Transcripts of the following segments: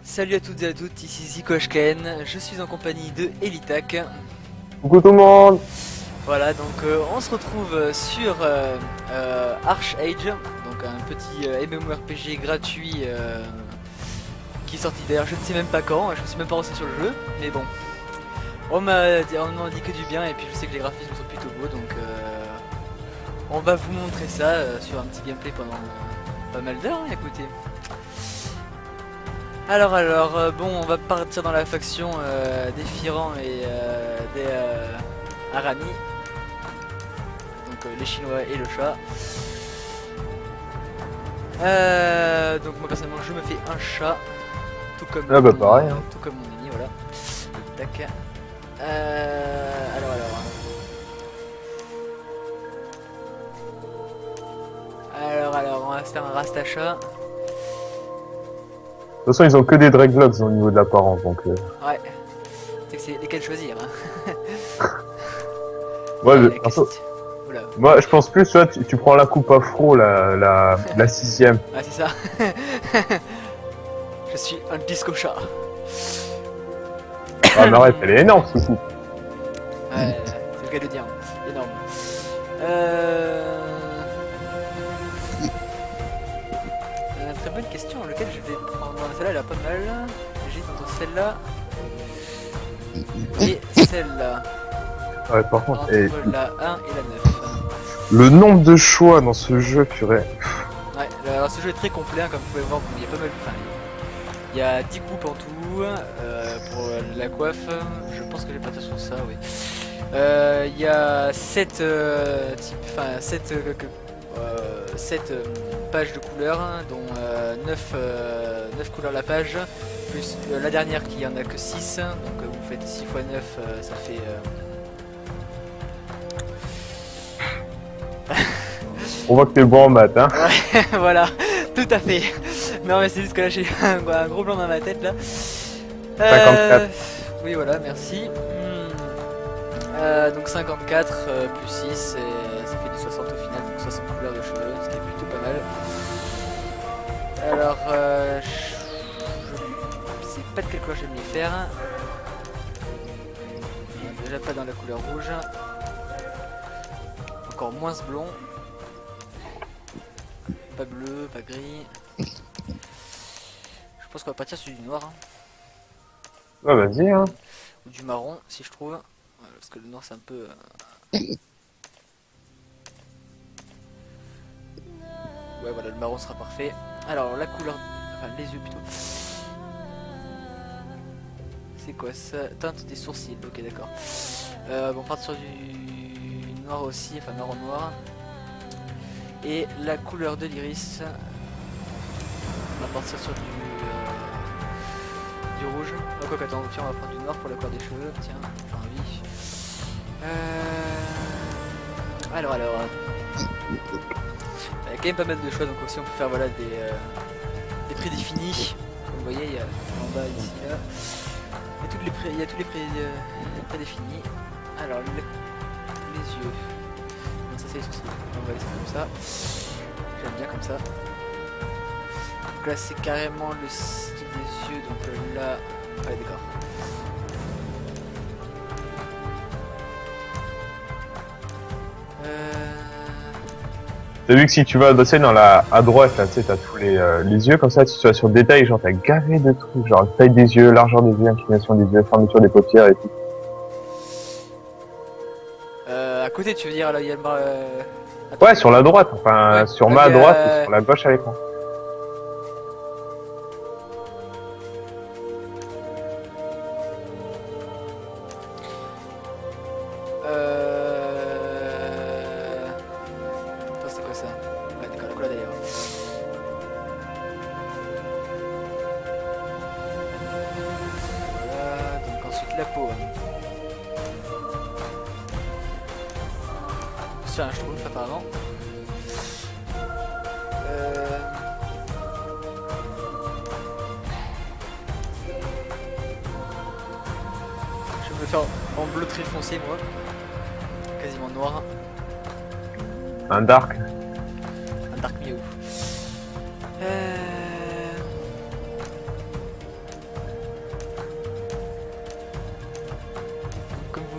Salut à toutes et à toutes, ici Zikoshken, je suis en compagnie de Elitac. Coucou tout le monde. Voilà, donc on se retrouve sur Arch Age, donc un petit MMORPG gratuit qui est sorti d'ailleurs je ne sais même pas quand, je me suis même pas renseigné sur le jeu, mais bon. On m'en dit que du bien et puis je sais que les graphismes sont plutôt beaux, donc on va vous montrer ça sur un petit gameplay pendant pas mal d'heures, hein, écoutez. Alors, bon, on va partir dans la faction des Firans et des Arani. Donc les Chinois et le chat. Donc moi personnellement je me fais un chat. Tout comme, Ah bah pareil, hein. tout comme mon ami, voilà. Tac. Alors, on va se faire un Rastachat. De toute façon, ils ont que des dreadlocks au niveau de l'apparence, donc. Ouais. C'est lesquels choisir, hein. Moi, Et je, la perso, question- Oula. moi, je pense plus, tu vois, tu prends la coupe afro, la sixième. Ah c'est ça. Je suis un disco chat. Ah, mais arrête, elle est énorme, ce coup. Ouais, c'est le cas de dire. Énorme. Très bonne question. Lequel je vais prendre? Celle-là, elle a pas mal. J'hésite entre celle-là et celle-là. Ouais, par contre, Entre la 1 et la 9. le nombre de choix dans ce jeu, purée. Ouais, alors ce jeu est très complet, hein, comme vous pouvez voir. Il y a pas mal. Enfin, il y a 10 coupes en tout. Pour la coiffe, je pense que je vais partir sur ça, oui. Il y a 7 pages de couleurs, hein, dont 9 couleurs la page, plus la dernière qui en a que 6, donc vous faites 6 x 9, ça fait... On voit que t'es bon en maths, hein. Ouais, voilà, tout à fait. Non mais c'est juste que là j'ai un gros blanc dans ma tête là. 54. Oui voilà, merci. Donc 54 plus 6, ça fait du 60 au final, donc 60 couleurs de cheveux, ce qui est plutôt pas mal. Alors, je sais pas de quelle couleur j'aime les faire. Déjà pas dans la couleur rouge. Encore moins ce blond. Pas bleu, pas gris. Je pense qu'on va partir sur du noir. Hein. Ouais, vas-y, hein. Ou du marron si je trouve. Parce que le noir c'est un peu... Ouais voilà, le marron sera parfait. Alors la couleur... Enfin les yeux plutôt. C'est quoi ça? Teinte des sourcils, ok d'accord. Bon, on part sur du noir aussi, enfin marron noir. Et la couleur de l'iris, on va partir sur du rouge. Oh, quoi qu'attends, tiens, on va prendre du noir pour la couleur des cheveux, tiens, j'ai envie. Alors. Il y a quand même pas mal de choix, donc aussi on peut faire voilà, des prédéfinis. Comme vous voyez, il y a en bas, ici, là. Il y a tous les prédéfinis. Alors, les yeux. Non, ça c'est les sourcils. On va laisser comme ça. J'aime bien comme ça. Donc là, c'est carrément le style des yeux. Donc là, ouais, d'accord. T'as vu que si tu vas bosser dans la à droite, là, tu sais, t'as tous les yeux comme ça, si tu vas sur détail, genre t'as gavé de trucs, genre taille des yeux, largeur des yeux, inclination des yeux, fermeture des paupières et tout. À côté, tu veux dire, là, il y a le bar. Ouais, sur la droite, enfin, Ouais, sur bah, ma droite et sur la gauche à l'écran. Attends, c'est quoi ça? Ouais, d'accord, la couleur d'ailleurs. Voilà, donc ensuite la peau. C'est un je trouve, apparemment. Je vais me le faire en bleu très foncé, moi. Quasiment noir. Un dark. Un dark miaou.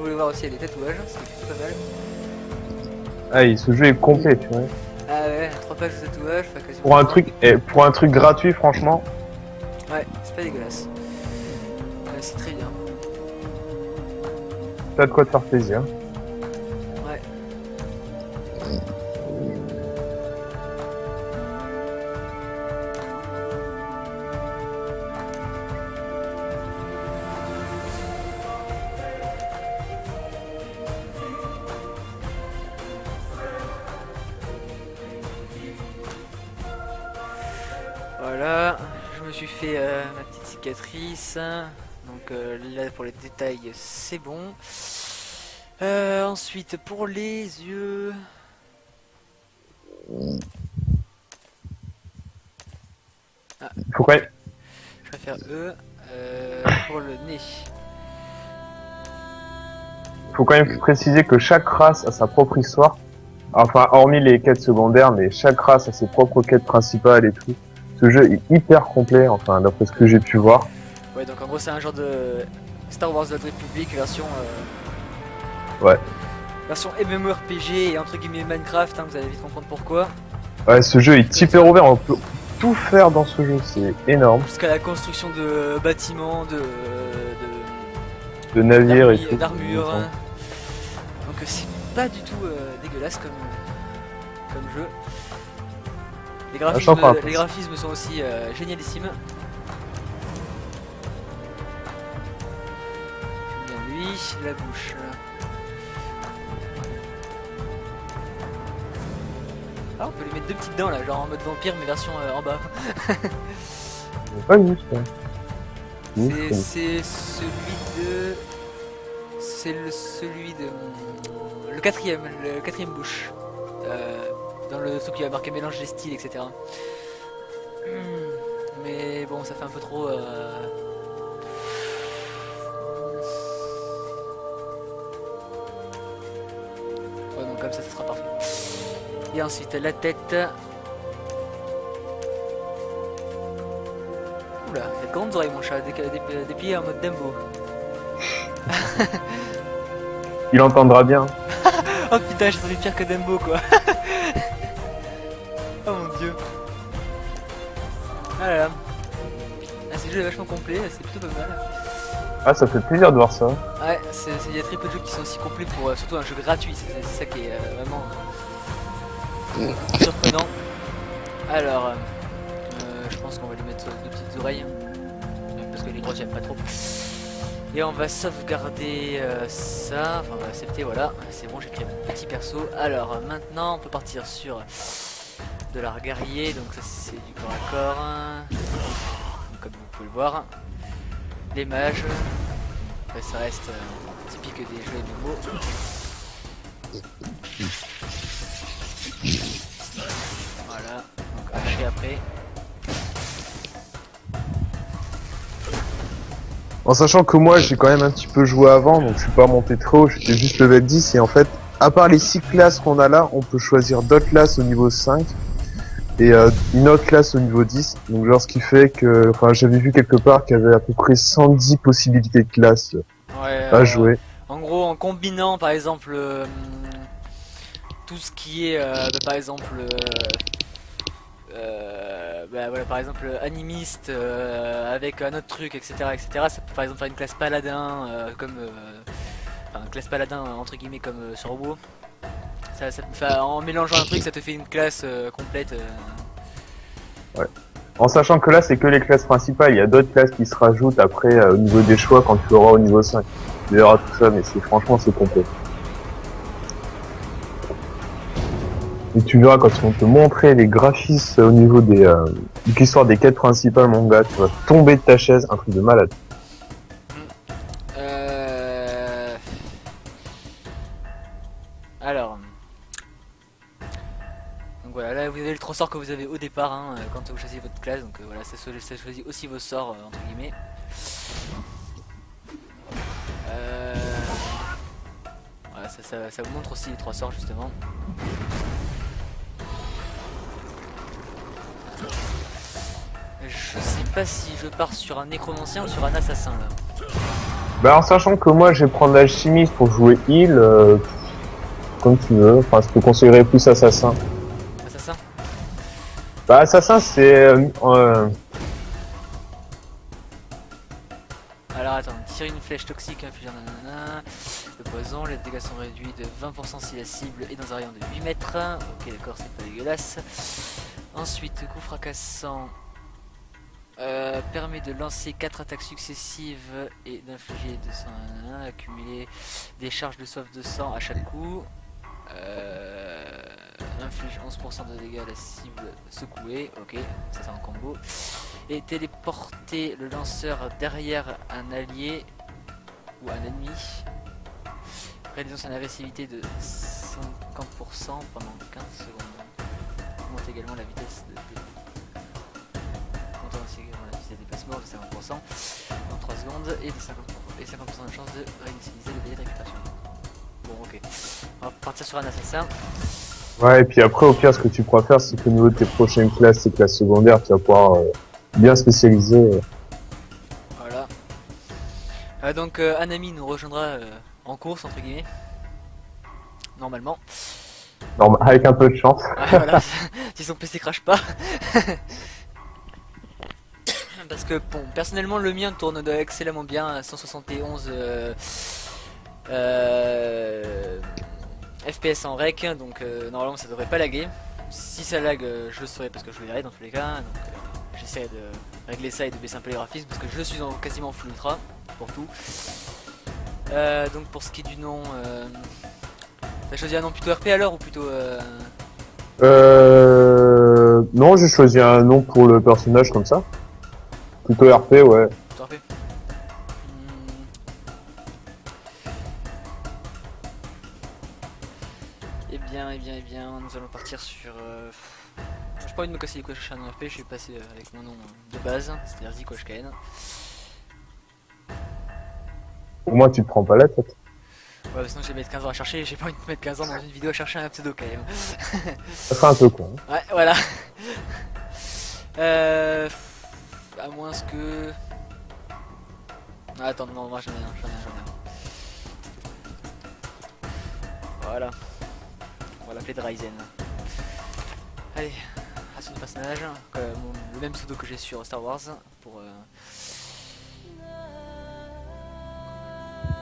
vous voulez voir aussi, il y a des tatouages, c'est plutôt pas mal. Ah, ce jeu est complet, tu vois. Ah ouais, 3 pages de tatouages, pas quasiment. Pour un truc gratuit, franchement. Ouais, c'est pas dégueulasse. C'est très bien. T'as de quoi te faire plaisir. Ouais. Voilà, je me suis fait ma petite cicatrice. Donc là pour les détails c'est bon. Ensuite pour les yeux. Ah, Pourquoi je vais faire E. Pour le nez. Faut quand même préciser que chaque race a sa propre histoire. Enfin, hormis les quêtes secondaires, mais chaque race a ses propres quêtes principales et tout. Ce jeu est hyper complet, enfin, d'après ce que j'ai pu voir. Ouais, donc en gros c'est un genre de Star Wars de la République version Ouais. version MMORPG et entre guillemets Minecraft, hein, vous allez vite comprendre pourquoi. Ouais, ce jeu est hyper ouvert, on peut tout faire dans ce jeu, c'est énorme. Jusqu'à la construction de bâtiments, De navires et tout. d'armures. Donc c'est pas du tout dégueulasse comme jeu. Les graphismes sont aussi génialissimes. J'aime bien lui, la bouche. Ah, on peut lui mettre 2 petites dents là, genre en mode vampire mais version en bas. J'ai pas vu ça. C'est celui de... C'est celui de... Le quatrième bouche. Dans le truc qui a marqué mélange des styles, etc. Mais bon, ça fait un peu trop... Ouais, donc comme ça sera parfait. Et ensuite la tête. Oula, il a de grandes oreilles mon chat, déplié en mode Dumbo. Il entendra bien. Oh putain, j'ai entendu pire que Dumbo quoi. Oh mon dieu. Ah là là. Ah, ce jeu est vachement complet, c'est plutôt pas mal. Ah, ça fait plaisir de voir ça. Ouais, il y a très peu de jeux qui sont aussi complets pour surtout un jeu gratuit, c'est ça qui est vraiment surprenant. Alors, je pense qu'on va lui mettre 2 petites oreilles, parce que les grosses j'aime pas trop. Et on va sauvegarder ça, enfin on va accepter, voilà, c'est bon, j'ai créé mon petit perso. Alors maintenant on peut partir sur de l'art guerrier, donc ça c'est du corps à corps, comme vous pouvez le voir. Les mages, ça reste typique des jeux MMO. Voilà, donc hacher après. En sachant que moi j'ai quand même un petit peu joué avant, donc je suis pas monté trop haut, j'étais juste level 10 et en fait, à part les 6 classes qu'on a là, on peut choisir d'autres classes au niveau 5 et une autre classe au niveau 10. Donc genre ce qui fait que, enfin j'avais vu quelque part qu'il y avait à peu près 110 possibilités de classes à jouer. En gros, en combinant par exemple tout ce qui est par exemple voilà, par exemple animiste avec un autre truc, etc., ça peut par exemple faire une classe paladin enfin classe paladin entre guillemets comme sur WoW. En mélangeant un truc ça te fait une classe complète. Ouais. En sachant que là c'est que les classes principales, il y a d'autres classes qui se rajoutent après au niveau des choix quand tu auras au niveau 5. Tu verras tout ça, mais franchement c'est complet. Et tu verras quand ils vont te montrer les graphismes au niveau de l'histoire des quêtes principales, mon gars, tu vas tomber de ta chaise, un truc de malade. Alors, donc voilà, là vous avez le 3 sorts que vous avez au départ hein, quand vous choisissez votre classe, donc voilà, ça choisit aussi vos sorts entre guillemets. Voilà, ça vous montre aussi les 3 sorts justement. Je sais pas si je pars sur un nécromancien ou sur un assassin là. Bah en sachant que moi je vais prendre l'alchimiste pour jouer heal, comme tu veux. Enfin, je te conseillerais plus assassin. Assassin. Bah assassin c'est Alors attends, tirer une flèche toxique, infligeant nanana. Le poison, les dégâts sont réduits de 20% si la cible est dans un rayon de 8 mètres. Ok d'accord, c'est pas dégueulasse. Ensuite, coup fracassant. Permet de lancer 4 attaques successives et d'infliger 200, accumuler des charges de soif de sang à chaque coup. Inflige 11% de dégâts à la cible secouée, ok, ça c'est un combo. Et téléporter le lanceur derrière un allié ou un ennemi. Réduisant son agressivité de 50% pendant 15 secondes. Augmente également la vitesse de déplacement de 50% dans 3 secondes et 50% de chance de réinitialiser le délai de récupération. Bon ok, on va partir sur un assassin. ouais, et puis après au pire ce que tu pourras faire c'est qu'au niveau de tes prochaines classes, tes classes secondaires, tu vas pouvoir bien spécialiser. Voilà. Donc un ami nous rejoindra en course entre guillemets. Normalement. Avec un peu de chance. Ouais, voilà. Si son PC crache pas. Parce que bon, personnellement le mien tourne excellemment bien à 171 FPS en rec, donc normalement ça devrait pas laguer. Si ça lag, je le saurai parce que je le verrai dans tous les cas. Donc j'essaie de régler ça et de baisser un peu les graphismes parce que je suis quasiment full ultra pour tout. Donc pour ce qui est du nom, t'as choisi un nom plutôt RP alors ou plutôt Non, j'ai choisi un nom pour le personnage comme ça. Plutôt RP, ouais. plutôt RP. Eh bien, nous allons partir sur... J'ai pas envie de me casser les couilles à chercher un RP, je vais passer avec mon nom de base, c'est-à-dire Zikoshken. Au moins tu te prends pas la tête. Ouais, sinon je vais mettre 15 ans à chercher, j'ai pas envie de mettre 15 ans dans une vidéo à chercher un pseudo quand même. Ça serait un peu con. Ouais, voilà. À moins que... Ah, attends, non, moi j'en ai un. Voilà. On va l'appeler Dryzen. Allez, race de personnage. Le même pseudo que j'ai sur Star Wars. Pour...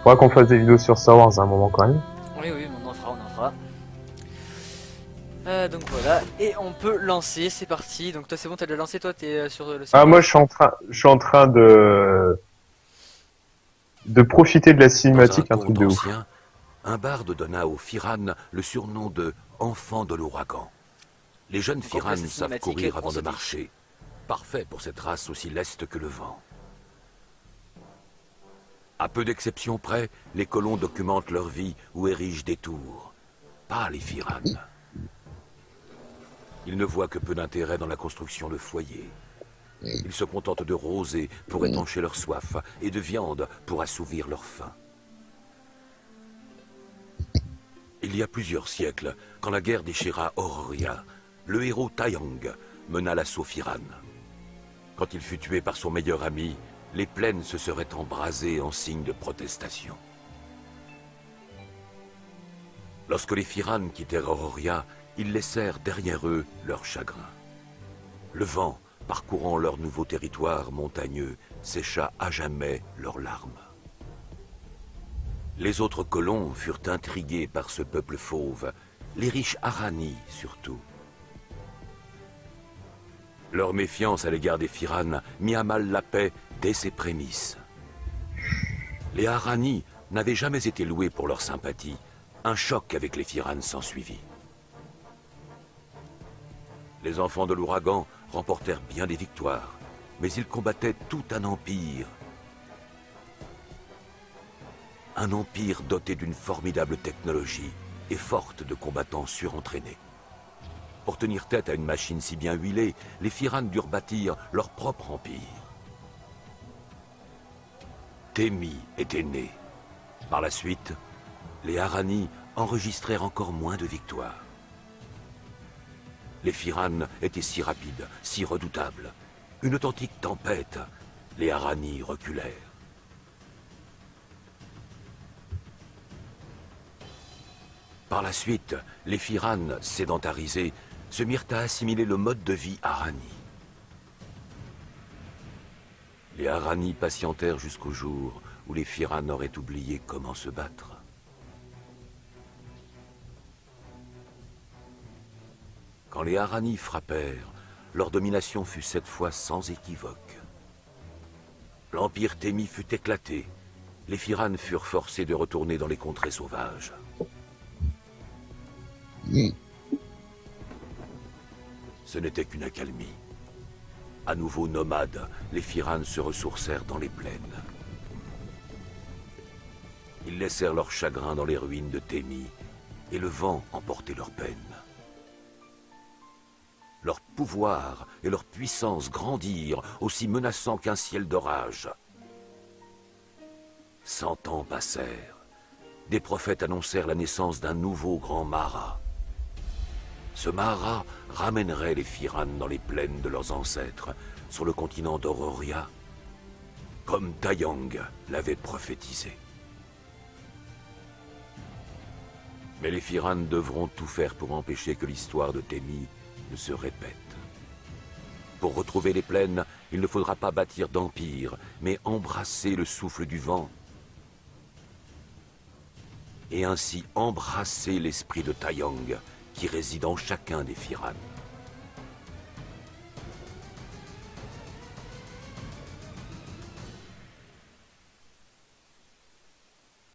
Faudra qu'on fasse des vidéos sur Star Wars à un moment quand même. Oui, on en fera. Donc voilà, et on peut lancer, c'est parti. Donc toi c'est bon, t'as déjà lancé, toi t'es sur le serveur. Ah moi je suis en train de profiter de la cinématique, un truc de ouf. Un barde donna aux Firan le surnom de enfant de l'ouragan. Les jeunes Firan savent courir avant de marcher. Parfait pour cette race aussi leste que le vent. À peu d'exceptions près, les colons documentent leur vie ou érigent des tours. Pas les Firan. Ils ne voient que peu d'intérêt dans la construction de foyers. Ils se contentent de rosée pour étancher leur soif et de viande pour assouvir leur faim. Il y a plusieurs siècles, quand la guerre déchira Ororia, le héros Taiyang mena l'assaut Firan. Quand il fut tué par son meilleur ami, les plaines se seraient embrasées en signe de protestation. Lorsque les Firan quittèrent Ororia, ils laissèrent derrière eux leur chagrin. Le vent, parcourant leur nouveau territoire montagneux, sécha à jamais leurs larmes. Les autres colons furent intrigués par ce peuple fauve, les riches Arani surtout. Leur méfiance à l'égard des Firan mit à mal la paix dès ses prémices. Les Arani n'avaient jamais été loués pour leur sympathie. Un choc avec les Firan s'ensuivit. Les enfants de l'ouragan remportèrent bien des victoires, mais ils combattaient tout un empire. Un empire doté d'une formidable technologie et forte de combattants surentraînés. Pour tenir tête à une machine si bien huilée, les Firan durent bâtir leur propre empire. Temi était né. Par la suite, les Arani enregistrèrent encore moins de victoires. Les Firan étaient si rapides, si redoutables. Une authentique tempête. Les Arani reculèrent. Par la suite, les Firanes, sédentarisés, se mirent à assimiler le mode de vie Arani. Les Arani patientèrent jusqu'au jour où les Firanes auraient oublié comment se battre. Quand les Arani frappèrent, leur domination fut cette fois sans équivoque. L'Empire Thémi fut éclaté. Les Firanes furent forcés de retourner dans les contrées sauvages. Ce n'était qu'une accalmie. À nouveau nomades, les Firanes se ressourcèrent dans les plaines. Ils laissèrent leur chagrin dans les ruines de Thémi, et le vent emportait leur peine. Leur pouvoir et leur puissance grandirent, aussi menaçants qu'un ciel d'orage. 100 ans passèrent. Des prophètes annoncèrent la naissance d'un nouveau grand Mara. Ce Mara ramènerait les Firanes dans les plaines de leurs ancêtres, sur le continent d'Auroria, comme Taiyang l'avait prophétisé. Mais les Firanes devront tout faire pour empêcher que l'histoire de Thémi ne se répète. Pour retrouver les plaines, il ne faudra pas bâtir d'empire, mais embrasser le souffle du vent. Et ainsi embrasser l'esprit de Taiyang, qui réside en chacun des Firanes.